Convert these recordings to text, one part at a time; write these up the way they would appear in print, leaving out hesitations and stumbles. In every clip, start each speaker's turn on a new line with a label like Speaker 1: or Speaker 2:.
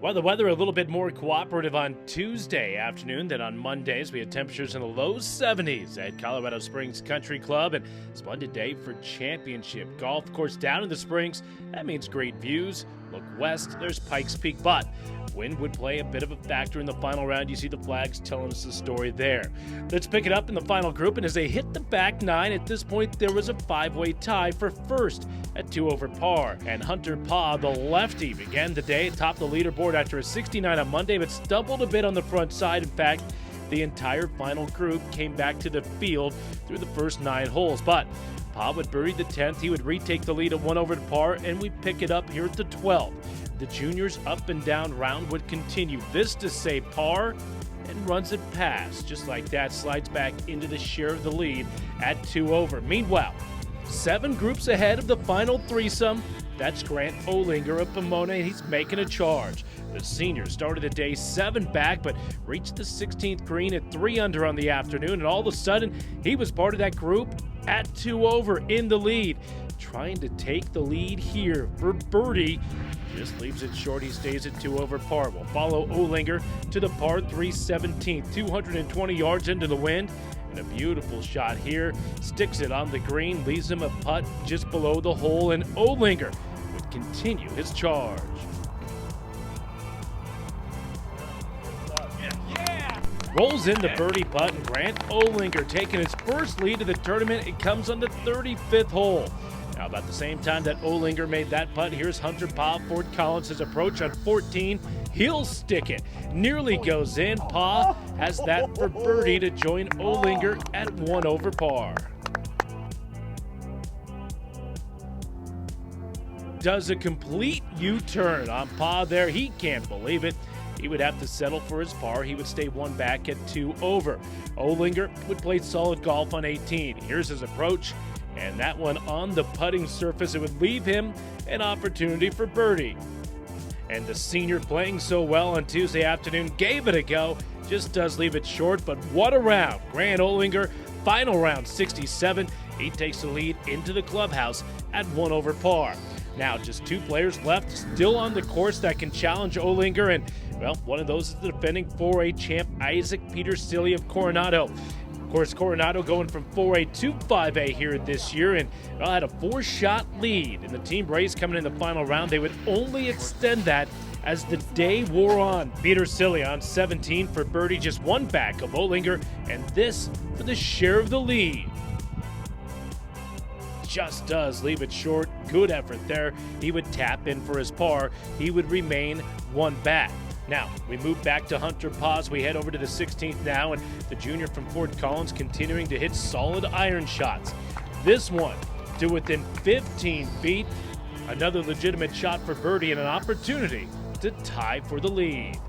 Speaker 1: Well, the weather a little bit more cooperative on Tuesday afternoon than on Mondays. We had temperatures in the low 70s at Colorado Springs Country Club, and splendid day for championship golf. Of course, down in the Springs, that means great views. Look west, there's Pikes Peak, but wind would play a bit of a factor in the final round. You see the flags telling us the story there. Let's pick it up in the final group, and as they hit the back nine, at this point there was a five-way tie for first at 2 over par. And Hunter Paugh, the lefty, began the day atop the leaderboard after a 69 on Monday, but stumbled a bit on the front side. In fact, the entire final group came back to the field through the first 9 holes, but Paugh would bury the 10th. He would retake the lead at 1 over par, and we pick it up here at the 12th. The juniors' up and down round would continue. This to say par, and runs it past. Just like that, slides back into the share of the lead at 2 over. Meanwhile, 7 groups ahead of the final threesome. That's Grant Olinger of Pomona, and he's making a charge. The senior started the day 7 back, but reached the 16th green at 3 under on the afternoon, and all of a sudden, he was part of that group at 2 over in the lead. Trying to take the lead here for birdie. Just leaves it short. He stays at 2 over par. We'll follow Olinger to the par 3 17th, 220 yards into the wind. And a beautiful shot here. Sticks it on the green, leaves him a putt just below the hole, and Olinger would continue his charge. Rolls in the birdie putt, and Grant Olinger taking his first lead of the tournament. It comes on the 35th hole. Now, about the same time that Olinger made that putt, here's Hunter Paugh. Fort Collins' his approach on 14. He'll stick it. Nearly goes in. Paugh has that for birdie to join Olinger at 1 over par. Does a complete U-turn on Paugh there. He can't believe it. He would have to settle for his par. He would stay 1 back at 2 over. Olinger would play solid golf on 18. Here's his approach. And that one on the putting surface, it would leave him an opportunity for birdie. And the senior, playing so well on Tuesday afternoon, gave it a go. Just does leave it short, but what a round. Grant Olinger, final round 67. He takes the lead into the clubhouse at 1 over par. Now just 2 players left still on the course that can challenge Olinger, and well, one of those is the defending 4A champ Isaac Petersilli of Coronado. Of course, Coronado going from 4A to 5A here this year, and well, had a 4-shot lead in the team race coming in the final round. They would only extend that as the day wore on. Petersilli on 17 for birdie, just 1 back of Olinger, and this for the share of the lead. Just does leave it short. Good effort there. He would tap in for his par. He would remain 1 back. Now, we move back to Hunter Paugh. We head over to the 16th now, and the junior from Fort Collins continuing to hit solid iron shots. This one to within 15 feet. Another legitimate shot for birdie and an opportunity to tie for the lead.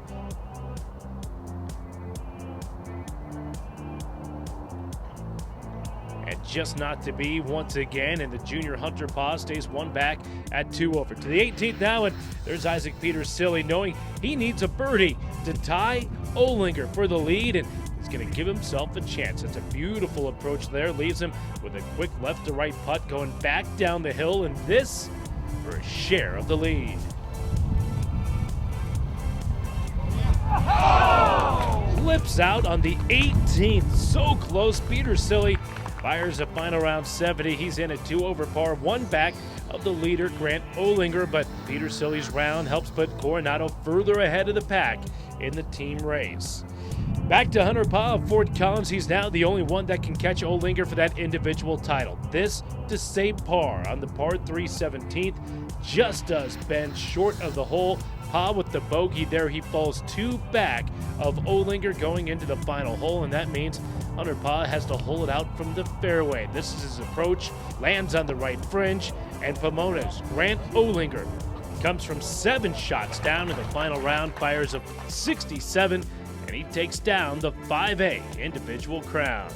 Speaker 1: And just not to be once again, and the junior Hunter Paugh stays 1 back at 2 over. To the 18th now, and there's Isaac Petersilli knowing he needs a birdie to tie Olinger for the lead, and he's going to give himself a chance. It's a beautiful approach there, leaves him with a quick left to right putt going back down the hill, and this for a share of the lead. Flips out on the 18th, so close. Petersilli fires a final round 70. He's in at 2 over par, 1 back of the leader, Grant Olinger, but Petersilli's round helps put Coronado further ahead of the pack in the team race. Back to Hunter Paugh of Fort Collins. He's now the only one that can catch Olinger for that individual title. This to say par on the par 3 17th. Just does bend short of the hole. Paugh with the bogey there. He falls 2 back of Olinger going into the final hole, and that means Hunter Paugh has to hole it out from the fairway. This is his approach, lands on the right fringe, and Pomona's Grant Olinger comes from 7 shots down in the final round, fires a 67, and he takes down the 5A individual crown.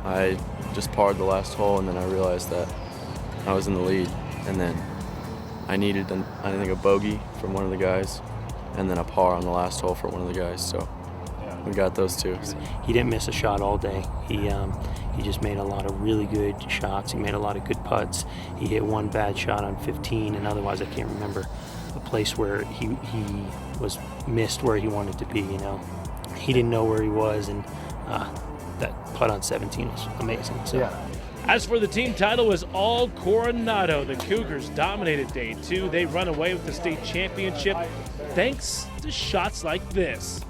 Speaker 2: I just parred the last hole, and then I realized that I was in the lead, and then I needed, I think, a bogey from one of the guys, and then a par on the last hole for one of the guys. So we got those 2.
Speaker 3: He didn't miss a shot all day. He just made a lot of really good shots. He made a lot of good putts. He hit 1 bad shot on 15, and otherwise I can't remember a place where he was missed where he wanted to be. You know, he didn't know where he was, and that putt on 17 was amazing. So.
Speaker 4: Yeah.
Speaker 1: As for the team title, it was all Coronado. The Cougars dominated day 2. They run away with the state championship thanks to shots like this.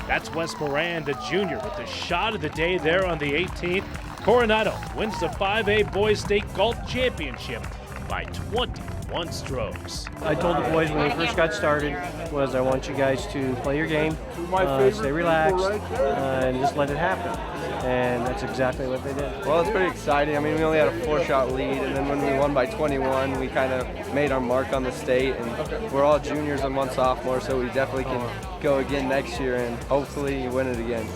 Speaker 1: That's Wes Moran, the junior, with the shot of the day there on the 18th. Coronado wins the 5A Boys State Golf Championship by 21 strokes.
Speaker 4: I told the boys when we first got started was I want you guys to play your game, stay relaxed, and just let it happen. And that's exactly what they did.
Speaker 5: Well, it's pretty exciting. I mean, we only had a 4-shot lead, and then when we won by 21, we kind of made our mark on the state. And we're all juniors and one sophomore, so we definitely can go again next year and hopefully win it again.